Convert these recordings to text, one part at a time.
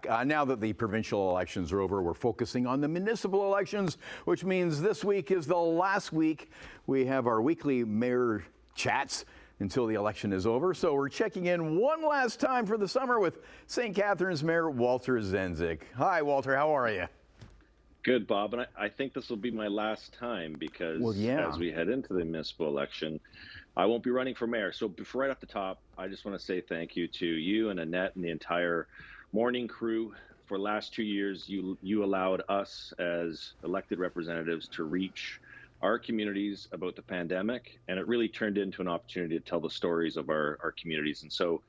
back. Now that the provincial elections are over, we're focusing on the municipal elections, which means this week is the last week we have our weekly mayor chats until the election is over. So we're checking in one last time for the summer with St. Catharines Mayor Walter Sendzik. Hi, Walter. How are you? Good, Bob. And I think this will be my last time because as we head into the municipal election, I won't be running for mayor. So before, right off the top, I just want to say thank you to you and Annette and the entire morning crew. For the last 2 years, you allowed us as elected representatives to reach our communities about the pandemic, and it really turned into an opportunity to tell the stories of our communities. And so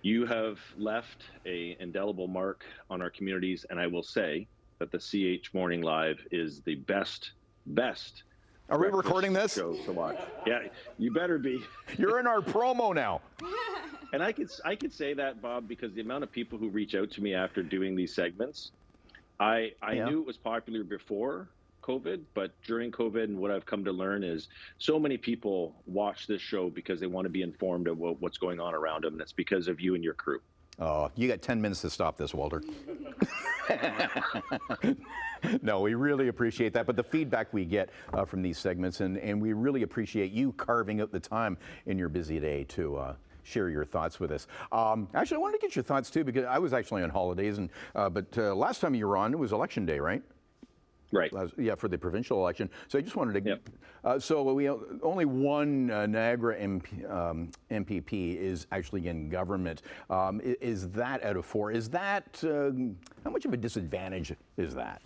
you have left an indelible mark on our communities, and I will say that the CH Morning Live is the best. Are we recording this? Show to watch. Yeah, you better be. You're in our promo now. And I could say that, Bob, because the amount of people who reach out to me after doing these segments, I knew it was popular before COVID, but during COVID, and what I've come to learn is so many people watch this show because they want to be informed of what's going on around them, and it's because of you and your crew. Oh, you got 10 minutes to stop this, Walter. No, we really appreciate that. But the feedback we get from these segments, and we really appreciate you carving out the time in your busy day to share your thoughts with us. Actually, I wanted to get your thoughts too, because I was actually on holidays, but last time you were on, it was election day, right? Right. Yeah, for the provincial election. So I just wanted to. So we only one Niagara MPP is actually in government. Is that out of four? Is that how much of a disadvantage is that?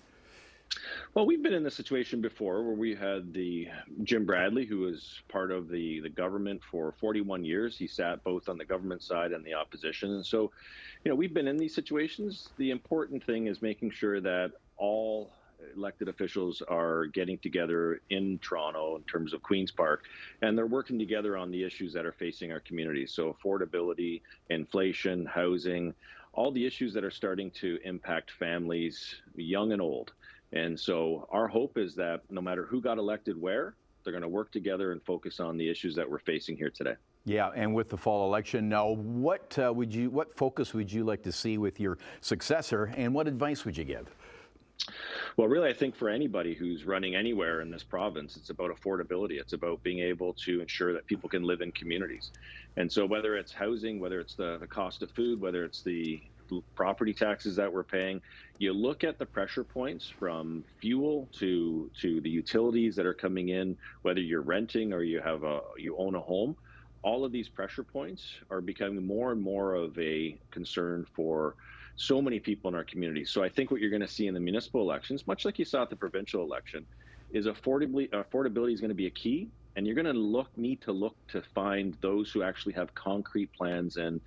Well, we've been in this situation before where we had the Jim Bradley, who was part of the government for 41 years. He sat both on the government side and the opposition. And so, we've been in these situations. The important thing is making sure that all elected officials are getting together in Toronto in terms of Queen's Park, and they're working together on the issues that are facing our community. So affordability, inflation, housing, all the issues that are starting to impact families, young and old. And so our hope is that no matter who got elected where, they're going to work together and focus on the issues that we're facing here today. Yeah, and with the fall election now, what focus would you like to see with your successor, and what advice would you give? Well, really, I think for anybody who's running anywhere in this province, it's about affordability. It's about being able to ensure that people can live in communities. And so whether it's housing, whether it's the cost of food, whether it's the property taxes that we're paying, you look at the pressure points from fuel to the utilities that are coming in, whether you're renting or you own a home. All of these pressure points are becoming more and more of a concern for so many people in our community. So I think what you're going to see in the municipal elections, much like you saw at the provincial election, is affordability is going to be a key, and you're going to need to look to find those who actually have concrete plans and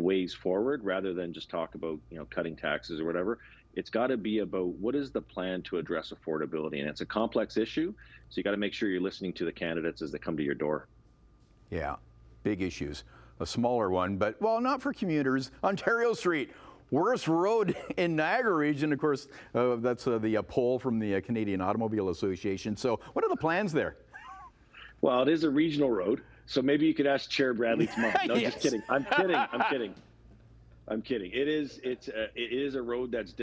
ways forward, rather than just talk about cutting taxes or whatever. It's got to be about what is the plan to address affordability, and it's a complex issue. So you got to make sure you're listening to the candidates as they come to your door. Yeah, big issues. A smaller one, but well, not for commuters. Ontario Street. Worst road in Niagara region, of course, that's the poll from the Canadian Automobile Association. So what are the plans there? Well, it is a regional road, so maybe you could ask Chair Bradley tomorrow. No, Yes. Just kidding. I'm kidding. It is a road that's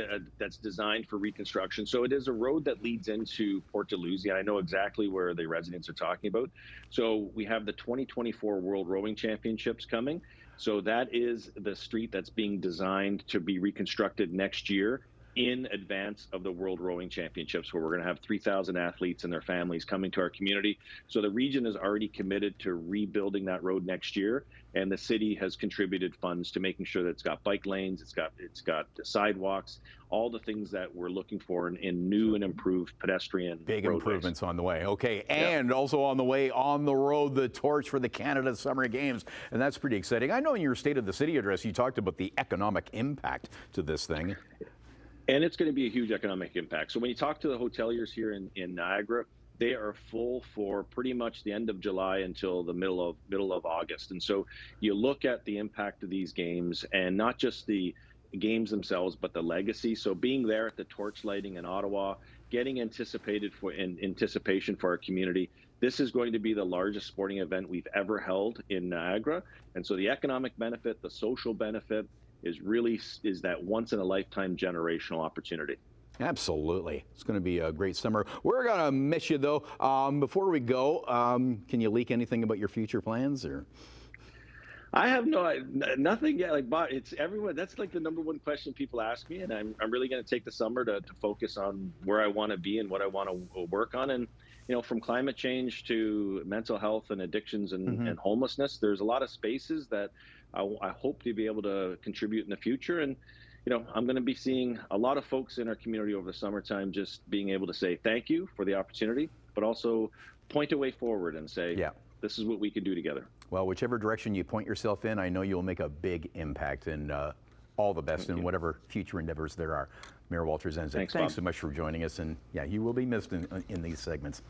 designed for reconstruction. So it is a road that leads into Port Dalhousie. I know exactly where the residents are talking about. So we have the 2024 World Rowing Championships coming. So that is the street that's being designed to be reconstructed next year in advance of the World Rowing Championships, where we're going to have 3,000 athletes and their families coming to our community. So the region is already committed to rebuilding that road next year, and the city has contributed funds to making sure that it's got bike lanes, it's got sidewalks, all the things that we're looking for in new and improved pedestrian Big roadways. Improvements on the way. Okay, and also on the way, on the road, the torch for the Canada Summer Games, and that's pretty exciting. I know in your State of the City address, you talked about the economic impact to this thing. And it's going to be a huge economic impact. So when you talk to the hoteliers here in Niagara, they are full for pretty much the end of July until the middle of August. And so you look at the impact of these games, and not just the games themselves, but the legacy. So being there at the torch lighting in Ottawa, getting anticipation for our community. This is going to be the largest sporting event we've ever held in Niagara. And so the economic benefit, the social benefit, is that once in a lifetime generational opportunity. Absolutely. It's going to be a great summer. We're going to miss you, though. Before we go, can you leak anything about your future plans? Or I have nothing yet. Like, but it's everyone. That's like the number one question people ask me, and I'm really going to take the summer to focus on where I want to be and what I want to work on. And from climate change to mental health and addictions and homelessness, there's a lot of spaces that I hope to be able to contribute in the future. And I'm going to be seeing a lot of folks in our community over the summertime, just being able to say thank you for the opportunity, but also point a way forward and say, yeah, this is what we can do together. Well, whichever direction you point yourself in, I know you'll make a big impact, and all the best in whatever future endeavors there are. Mayor Walter Sendzik, thanks so much for joining us, and yeah, you will be missed in these segments.